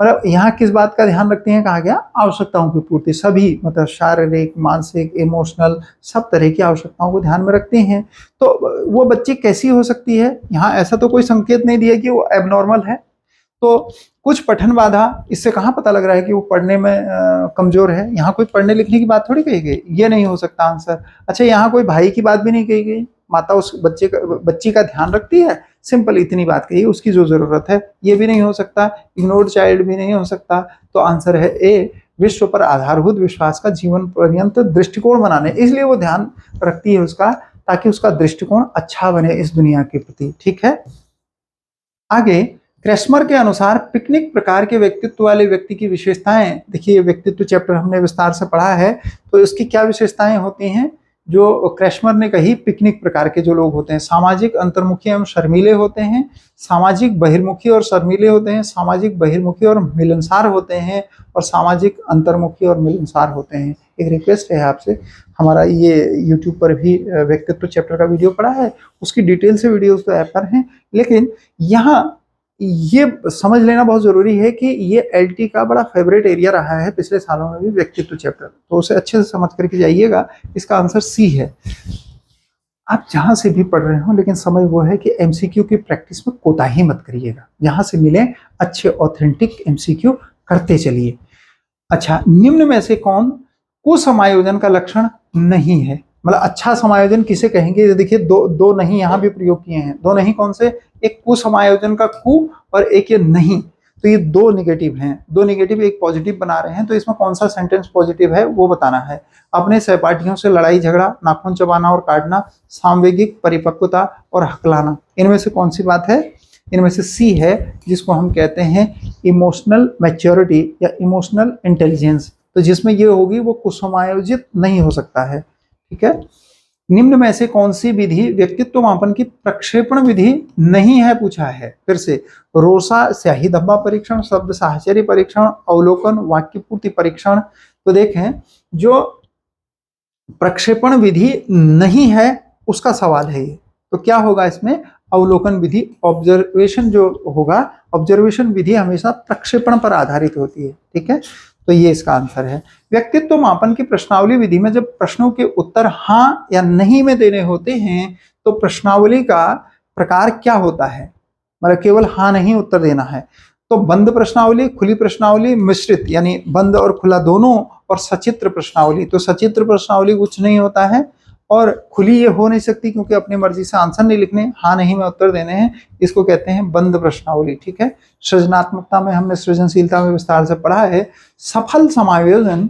[SPEAKER 1] मतलब यहाँ किस बात का ध्यान रखती हैं कहा गया? आवश्यकताओं की पूर्ति, सभी, मतलब शारीरिक, मानसिक, इमोशनल, सब तरह की आवश्यकताओं को ध्यान में रखती हैं। तो वो बच्ची कैसी हो सकती है? यहाँ ऐसा तो कोई संकेत नहीं दिया कि वो एबनॉर्मल है। तो कुछ पठन बाधा, इससे कहाँ पता लग रहा है कि वो पढ़ने में कमजोर है? यहाँ कोई पढ़ने लिखने की बात थोड़ी कही गई, ये नहीं हो सकता आंसर। अच्छा, यहाँ कोई भाई की बात भी नहीं कही गई, माता उस बच्ची का ध्यान रखती है? सिंपल इतनी बात कही, उसकी जो जरूरत है। ये भी नहीं हो सकता, इग्नोर्ड चाइल्ड भी नहीं हो सकता। तो आंसर है ए, विश्व पर आधारभूत विश्वास का जीवन पर्यंत दृष्टिकोण बनाने, इसलिए वो ध्यान रखती है उसका, ताकि उसका दृष्टिकोण अच्छा बने इस दुनिया के प्रति। ठीक है, आगे क्रेस्मर के अनुसार पिकनिक प्रकार के व्यक्तित्व वाले व्यक्ति की विशेषताएं। देखिए, व्यक्तित्व चैप्टर हमने विस्तार से पढ़ा है, तो इसकी क्या विशेषताएं होती हैं जो क्रेस्मर ने कही? पिकनिक प्रकार के जो लोग होते हैं, सामाजिक अंतर्मुखी एवं शर्मीले होते हैं, सामाजिक बहिर्मुखी और शर्मीले होते हैं, सामाजिक बहिर्मुखी और मिलनसार होते हैं, और सामाजिक अंतर्मुखी और मिलनसार होते हैं। एक रिक्वेस्ट है आपसे, हमारा ये यूट्यूब पर भी व्यक्तित्व चैप्टर का वीडियो पड़ा है, उसकी डिटेल से वीडियोस तो ऐप पर हैं, लेकिन यहाँ ये समझ लेना बहुत जरूरी है कि ये एलटी का बड़ा फेवरेट एरिया रहा है पिछले सालों में भी, व्यक्तित्व चैप्टर, तो उसे अच्छे से समझ करके जाइएगा। इसका आंसर सी है। आप जहां से भी पढ़ रहे हो, लेकिन समझ वो है कि एमसीक्यू की प्रैक्टिस में कोताही मत करिएगा, जहां से मिले अच्छे ऑथेंटिक एमसीक्यू करते चलिए। अच्छा, निम्न में से कौन कुसमायोजन का लक्षण नहीं है? मतलब अच्छा समायोजन किसे कहेंगे? देखिए, दो नहीं यहाँ भी प्रयोग किए हैं। दो नहीं कौन से? एक कुसमायोजन का कु और एक ये नहीं, तो ये दो निगेटिव हैं। दो निगेटिव एक पॉजिटिव बना रहे हैं, तो इसमें कौन सा सेंटेंस पॉजिटिव है वो बताना है। अपने सहपाठियों से लड़ाई झगड़ा, नाखून चबाना और काटना, सामवेगिक परिपक्वता और हकलाना, इनमें से कौन सी बात है? इनमें से सी है, जिसको हम कहते हैं इमोशनल मैच्योरिटी या इमोशनल इंटेलिजेंस। तो जिसमें ये होगी वो कुसमायोजित नहीं हो सकता है। ठीक है, निम्न में से कौन सी विधि व्यक्तित्व मापन की प्रक्षेपण विधि नहीं है? पूछा है फिर से। रोसा स्याही धब्बा परीक्षण, शब्द साहचर्य परीक्षण, अवलोकन, वाक्य पूर्ति परीक्षण। तो देखें, जो प्रक्षेपण विधि नहीं है उसका सवाल है ये, तो क्या होगा इसमें? अवलोकन विधि, ऑब्जर्वेशन जो होगा, ऑब्जर्वेशन विधि हमेशा प्रक्षेपण पर आधारित होती है। ठीक है, तो ये इसका आंसर है। व्यक्तित्व मापन की प्रश्नावली विधि में जब प्रश्नों के उत्तर हाँ या नहीं में देने होते हैं, तो प्रश्नावली का प्रकार क्या होता है? मतलब केवल हाँ नहीं उत्तर देना है। तो बंद प्रश्नावली, खुली प्रश्नावली, मिश्रित यानी बंद और खुला दोनों, और सचित्र प्रश्नावली। तो सचित्र प्रश्नावली कुछ नहीं होता है, और खुली ये हो नहीं सकती क्योंकि अपनी मर्जी से आंसर नहीं लिखने, हाँ नहीं में उत्तर देने हैं। इसको कहते हैं बंद प्रश्नावली। ठीक है, सृजनात्मकता में हमने सृजनशीलता में विस्तार से पढ़ा है। सफल समायोजन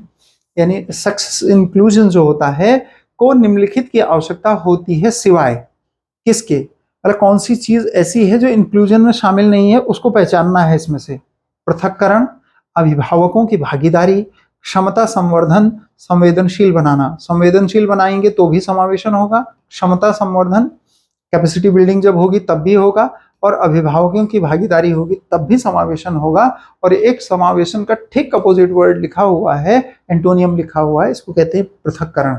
[SPEAKER 1] यानी सक्सेस इंक्लूजन जो होता है, को निम्नलिखित की आवश्यकता होती है सिवाय किसके? मतलब कौन सी चीज ऐसी है जो इंक्लूजन में शामिल नहीं है, उसको पहचानना है इसमें से। पृथक्करण, अभिभावकों की भागीदारी, क्षमता संवर्धन, संवेदनशील बनाना। संवेदनशील बनाएंगे तो भी समावेशन होगा, क्षमता संवर्धन कैपेसिटी बिल्डिंग जब होगी तब भी होगा, और अभिभावकों की भागीदारी होगी तब भी समावेशन होगा। और एक समावेशन का ठीक अपोजिट वर्ड लिखा हुआ है, एंटोनियम लिखा हुआ है, इसको कहते हैं पृथक्करण।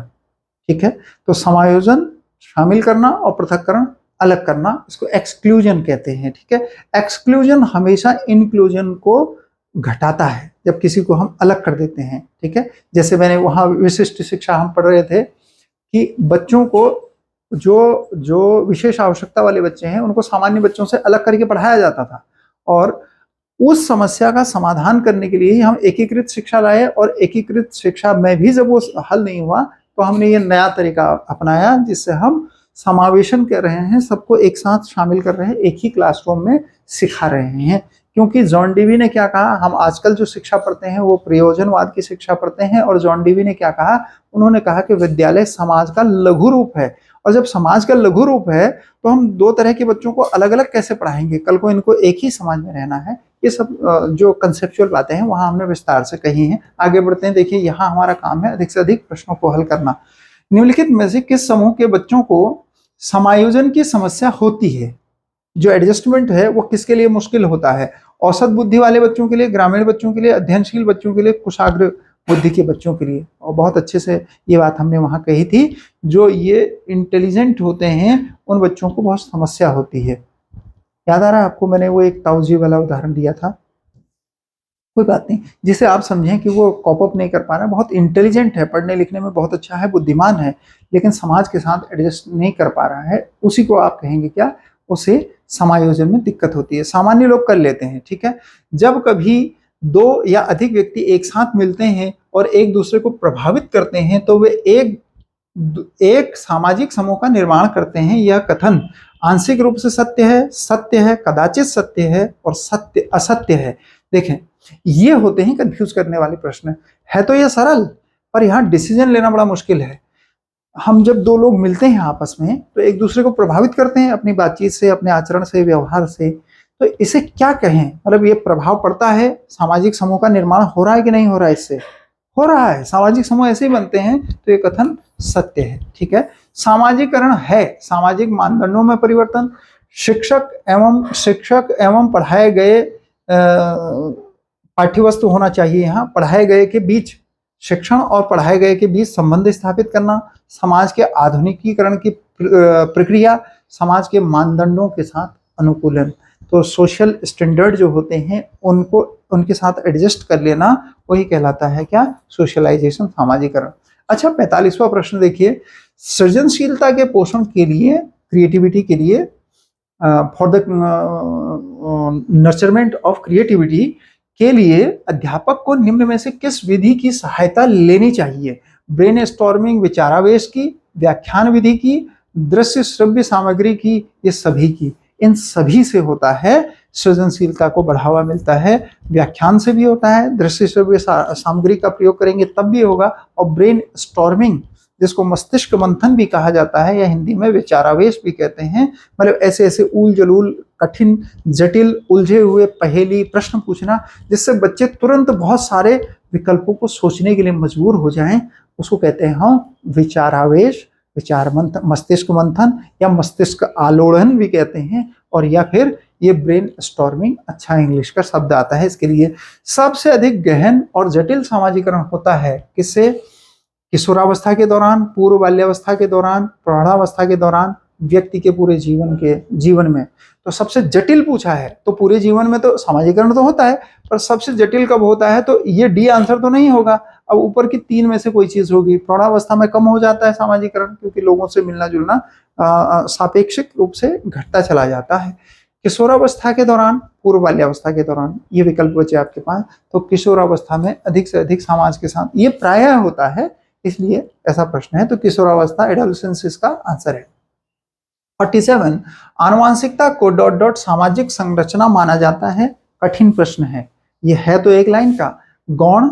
[SPEAKER 1] ठीक है, तो समायोजन शामिल करना और पृथक्करण अलग करना, इसको एक्सक्लूजन कहते हैं। ठीक है, एक्सक्लूजन हमेशा इंक्लूजन को घटाता है जब किसी को हम अलग कर देते हैं। ठीक है, जैसे मैंने वहां विशिष्ट शिक्षा हम पढ़ रहे थे कि बच्चों को जो जो विशेष आवश्यकता वाले बच्चे हैं उनको सामान्य बच्चों से अलग करके पढ़ाया जाता था, और उस समस्या का समाधान करने के लिए ही हम एकीकृत शिक्षा लाए। और एकीकृत शिक्षा में भी जब वो हल नहीं हुआ, तो हमने ये नया तरीका अपनाया जिससे हम समावेशन कर रहे हैं, सबको एक साथ शामिल कर रहे हैं, एक ही क्लासरूम में सिखा रहे हैं। क्योंकि जॉन डीवी ने क्या कहा, हम आजकल जो शिक्षा पढ़ते हैं वो प्रयोजनवाद की शिक्षा पढ़ते हैं, और जॉन डीवी ने क्या कहा, उन्होंने कहा कि विद्यालय समाज का लघु रूप है, और जब समाज का लघु रूप है तो हम दो तरह के बच्चों को अलग अलग कैसे पढ़ाएंगे? कल को इनको एक ही समाज में रहना है। ये सब जो कंसेप्चुअल बातें हैं वहां हमने विस्तार से कही हैं। आगे बढ़ते हैं। देखिए, यहाँ हमारा काम है अधिक से अधिक प्रश्नों को हल करना। निम्नलिखित में से किस समूह के बच्चों को समायोजन की समस्या होती है? जो एडजस्टमेंट है वो किसके लिए मुश्किल होता है? औसत बुद्धि वाले बच्चों के लिए, ग्रामीण बच्चों के लिए, अध्ययनशील बच्चों के लिए, कुशाग्र बुद्धि के बच्चों के लिए। और बहुत अच्छे से ये बात हमने वहां कही थी, जो ये इंटेलिजेंट होते हैं उन बच्चों को बहुत समस्या होती है। याद आ रहा है आपको, मैंने वो एक ताऊजी वाला उदाहरण दिया था। कोई बात नहीं, जिसे आप समझें कि वो कॉप अप नहीं कर पा रहा है, बहुत इंटेलिजेंट है, पढ़ने लिखने में बहुत अच्छा है, बुद्धिमान है, लेकिन समाज के साथ एडजस्ट नहीं कर पा रहा है, उसी को आप कहेंगे क्या? उसे समायोजन में दिक्कत होती है। सामान्य लोग कर लेते हैं। ठीक है, जब कभी दो या अधिक व्यक्ति एक साथ मिलते हैं और एक दूसरे को प्रभावित करते हैं, तो वे एक एक सामाजिक समूह का निर्माण करते हैं। यह कथन आंशिक रूप से सत्य है, कदाचित सत्य है और सत्य असत्य है। देखें, ये होते हैं कंफ्यूज करने वाले प्रश्न। है तो ये सरल, पर यहाँ डिसीजन लेना बड़ा मुश्किल है। हम जब दो लोग मिलते हैं आपस में तो एक दूसरे को प्रभावित करते हैं अपनी बातचीत से, अपने आचरण से, व्यवहार से। तो इसे क्या कहें, मतलब ये प्रभाव पड़ता है, सामाजिक समूह का निर्माण हो रहा है कि नहीं हो रहा है? इससे हो रहा है, सामाजिक समूह ऐसे ही बनते हैं। तो ये कथन सत्य है। ठीक है, सामाजिकरण है सामाजिक मानदंडों में परिवर्तन। शिक्षक एवं पढ़ाए गए पाठ्यवस्तु होना चाहिए। यहाँ पढ़ाए गए के बीच, शिक्षण और पढ़ाए गए के बीच संबंध स्थापित करना। समाज के आधुनिकीकरण की प्रक्रिया, समाज के मानदंडों के साथ अनुकूलन। तो सोशल स्टैंडर्ड जो होते हैं उनको उनके साथ एडजस्ट कर लेना, वही कहलाता है क्या? सोशलाइजेशन, सामाजिकरण। अच्छा, 45वां प्रश्न देखिए, सृजनशीलता के पोषण के लिए, क्रिएटिविटी के लिए, फॉर द नर्चरमेंट ऑफ क्रिएटिविटी के लिए अध्यापक को निम्न में से किस विधि की सहायता लेनी चाहिए? ब्रेनस्टॉर्मिंग विचारावेश की, व्याख्यान विधि की, दृश्य श्रव्य सामग्री की, ये सभी की। इन सभी से होता है सृजनशीलता को बढ़ावा मिलता है। व्याख्यान से भी होता है, दृश्य श्रव्य सामग्री का प्रयोग करेंगे तब भी होगा। और ब्रेन स्टॉर्मिंग, जिसको मस्तिष्क मंथन भी कहा जाता है या हिंदी में विचारावेश भी कहते हैं, मतलब ऐसे ऐसे ऊल जलूल, कठिन, जटिल, उलझे हुए पहेली प्रश्न पूछना जिससे बच्चे तुरंत बहुत सारे विकल्पों को सोचने के लिए मजबूर हो जाएं, उसको कहते हैं हम विचारावेश, विचार मंथन, मस्तिष्क मंथन या मस्तिष्क आलोड़न भी कहते हैं। और या फिर ये ब्रेन स्टॉर्मिंग, अच्छा इंग्लिश का शब्द आता है इसके लिए। सबसे अधिक गहन और जटिल सामाजिकरण होता है किससे? किशोरावस्था के दौरान, पूर्व बाल्यावस्था के दौरान, प्रौढ़ावस्था के दौरान, व्यक्ति के पूरे जीवन में। तो सबसे जटिल पूछा है, तो पूरे जीवन में तो सामाजिकरण तो होता है, पर सबसे जटिल कब होता है? तो ये डी आंसर तो नहीं होगा। अब ऊपर की तीन में से कोई चीज होगी। प्रौढ़ावस्था में कम हो जाता है सामाजिकरण, क्योंकि लोगों से मिलना जुलना सापेक्षिक रूप से घटता चला जाता है। किशोरावस्था के दौरान, पूर्व बाल्यावस्था के दौरान, ये विकल्प बचे आपके पास। तो किशोरावस्था में अधिक से अधिक समाज के साथ, ये प्रायः होता है, इसलिए ऐसा प्रश्न है। तो किशोरावस्था, एडोलेसेंस इसका आंसर है। 47, आनुवांशिकता को डॉट डॉट सामाजिक संरचना माना जाता है। कठिन प्रश्न है ये, है तो एक लाइन का। गौण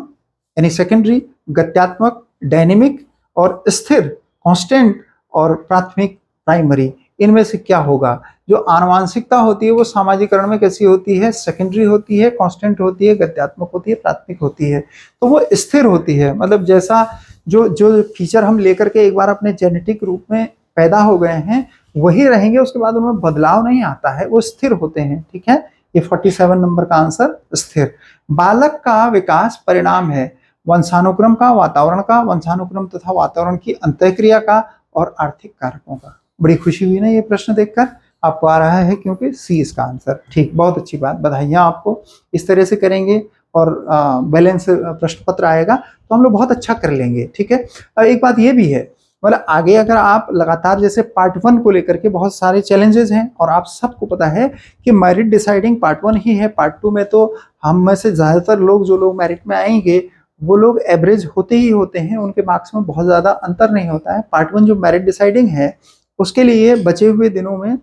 [SPEAKER 1] यानी सेकेंडरी, गत्यात्मक डायनेमिक, और स्थिर कांस्टेंट, और प्राथमिक प्राइमरी, इनमें से क्या होगा? जो आनुवांशिकता होती है वो सामाजिकरण में कैसी होती है? सेकेंडरी होती है, कांस्टेंट होती है, गत्यात्मक होती है, प्राथमिक होती है। तो वो स्थिर होती है, मतलब जैसा जो फीचर हम लेकर के एक बार अपने जेनेटिक रूप में पैदा हो गए हैं वही रहेंगे, उसके बाद उनमें बदलाव नहीं आता है, वो स्थिर होते हैं। ठीक है, ये 47 नंबर का आंसर स्थिर। बालक का विकास परिणाम है वंशानुक्रम का, वातावरण का, वंशानुक्रम तथा वातावरण की अंतःक्रिया का, और आर्थिक कारकों का। बड़ी खुशी हुई ना ये प्रश्न देखकर, आपको आ रहा है, क्योंकि सी इसका आंसर। ठीक, बहुत अच्छी बात, बधाइयाँ आपको। इस तरह से करेंगे और बैलेंस प्रश्न पत्र आएगा तो हम लोग बहुत अच्छा कर लेंगे। ठीक है, एक बात ये भी है, मतलब आगे अगर आप लगातार, जैसे पार्ट 1 को लेकर के बहुत सारे चैलेंजेस हैं, और आप सबको पता है कि मेरिट डिसाइडिंग पार्ट 1 ही है। पार्ट 2 में तो हम में से ज़्यादातर लोग, जो लोग मेरिट में आएंगे वो लोग एवरेज होते ही होते हैं, उनके मार्क्स में बहुत ज़्यादा अंतर नहीं होता है। पार्ट 1 जो मेरिट डिसाइडिंग है, उसके लिए बचे हुए दिनों में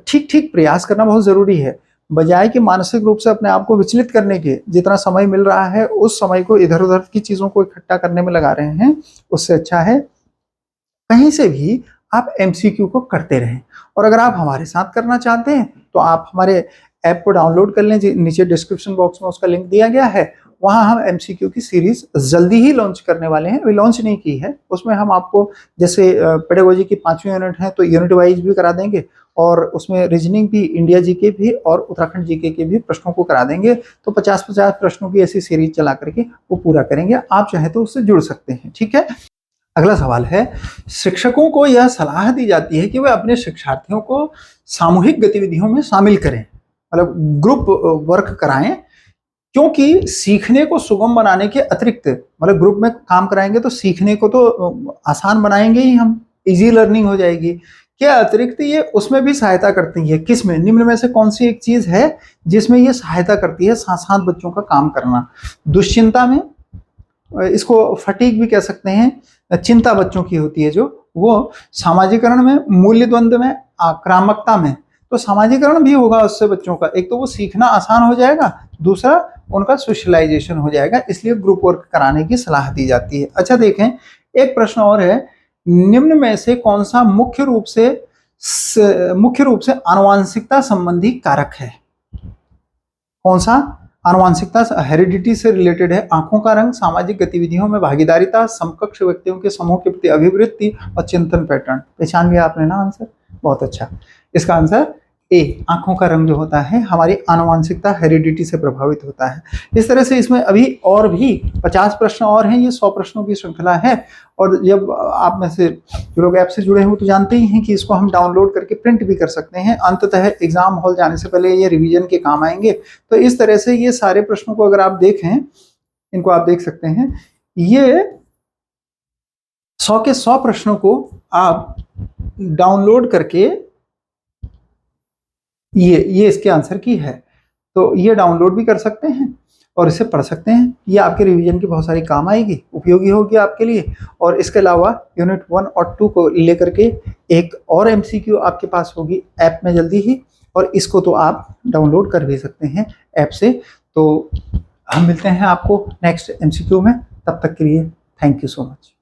[SPEAKER 1] ठीक ठीक प्रयास करना बहुत ज़रूरी है। बजाय कि मानसिक रूप से अपने आप को विचलित करने के, जितना समय मिल रहा है उस समय को इधर उधर की चीज़ों को इकट्ठा करने में लगा रहे हैं, उससे अच्छा है कहीं से भी आप एमसीक्यू को करते रहें। और अगर आप हमारे साथ करना चाहते हैं तो आप हमारे ऐप को डाउनलोड कर लें, नीचे डिस्क्रिप्शन बॉक्स में उसका लिंक दिया गया है। वहाँ हम एमसीक्यू की सीरीज जल्दी ही लॉन्च करने वाले हैं, अभी लॉन्च नहीं की है। उसमें हम आपको, जैसे पेडागोजी की 5वीं यूनिट है तो यूनिट वाइज भी करा देंगे, और उसमें रीजनिंग भी, इंडिया जीके भी और उत्तराखंड जीके के भी प्रश्नों को करा देंगे। तो 50-50 प्रश्नों की ऐसी सीरीज चला करके वो पूरा करेंगे। आप चाहे तो उससे जुड़ सकते हैं। ठीक है, अगला सवाल है, शिक्षकों को यह सलाह दी जाती है कि वे अपने शिक्षार्थियों को सामूहिक गतिविधियों में शामिल करें, मतलब ग्रुप वर्क कराएं, क्योंकि सीखने को सुगम बनाने के अतिरिक्त, मतलब ग्रुप में काम कराएंगे तो सीखने को तो आसान बनाएंगे ही हम, इजी लर्निंग हो जाएगी। क्या अतिरिक्त ये उसमें भी सहायता करती है? किसमें? निम्न में से कौन सी एक चीज है जिसमें ये सहायता करती है साथ साथ बच्चों का काम करना? दुश्चिंता में, इसको फटीग भी कह सकते हैं, चिंता बच्चों की होती है जो, वो सामाजिकरण में, मूल्य द्वंद्व में, आक्रामकता में। तो सामाजिकरण भी होगा उससे बच्चों का, एक तो वो सीखना आसान हो जाएगा, दूसरा उनका सोशलाइजेशन हो जाएगा, इसलिए ग्रुप वर्क कराने की सलाह दी जाती है। अच्छा देखें, एक प्रश्न और है, निम्न में से कौन सा मुख्य रूप से आनुवांशिकता संबंधी कारक है? कौन सा आनुवांशिकता हेरिडिटी से रिलेटेड है? आंखों का रंग, सामाजिक गतिविधियों में भागीदारिता, समकक्ष व्यक्तियों के समूह के प्रति अभिवृत्ति और चिंतन पैटर्न। पहचान लिया आपने ना आंसर? बहुत अच्छा। इसका आंसर ए, आंखों का रंग जो होता है हमारी आनुवांशिकता हेरिडिटी से प्रभावित होता है। इस तरह से इसमें अभी और भी 50 प्रश्न और हैं, ये 100 प्रश्नों की श्रृंखला है। और जब आप में से जो लोग ऐप से जुड़े हो तो जानते ही हैं कि इसको हम डाउनलोड करके प्रिंट भी कर सकते हैं, अंततः एग्जाम हॉल जाने से पहले ये रिवीजन के काम आएंगे। तो इस तरह से ये सारे प्रश्नों को अगर आप देखें, इनको आप देख सकते हैं, ये 100 के 100 प्रश्नों को आप डाउनलोड करके, ये इसके आंसर की है, तो ये डाउनलोड भी कर सकते हैं और इसे पढ़ सकते हैं। ये आपके रिवीजन की बहुत सारी काम आएगी, उपयोगी होगी आपके लिए। और इसके अलावा यूनिट 1 और 2 को लेकर के एक और एमसीक्यू आपके पास होगी ऐप में जल्दी ही, और इसको तो आप डाउनलोड कर भी सकते हैं ऐप से। तो हम मिलते हैं आपको नेक्स्ट एमसीक्यू में, तब तक के लिए थैंक यू सो मच।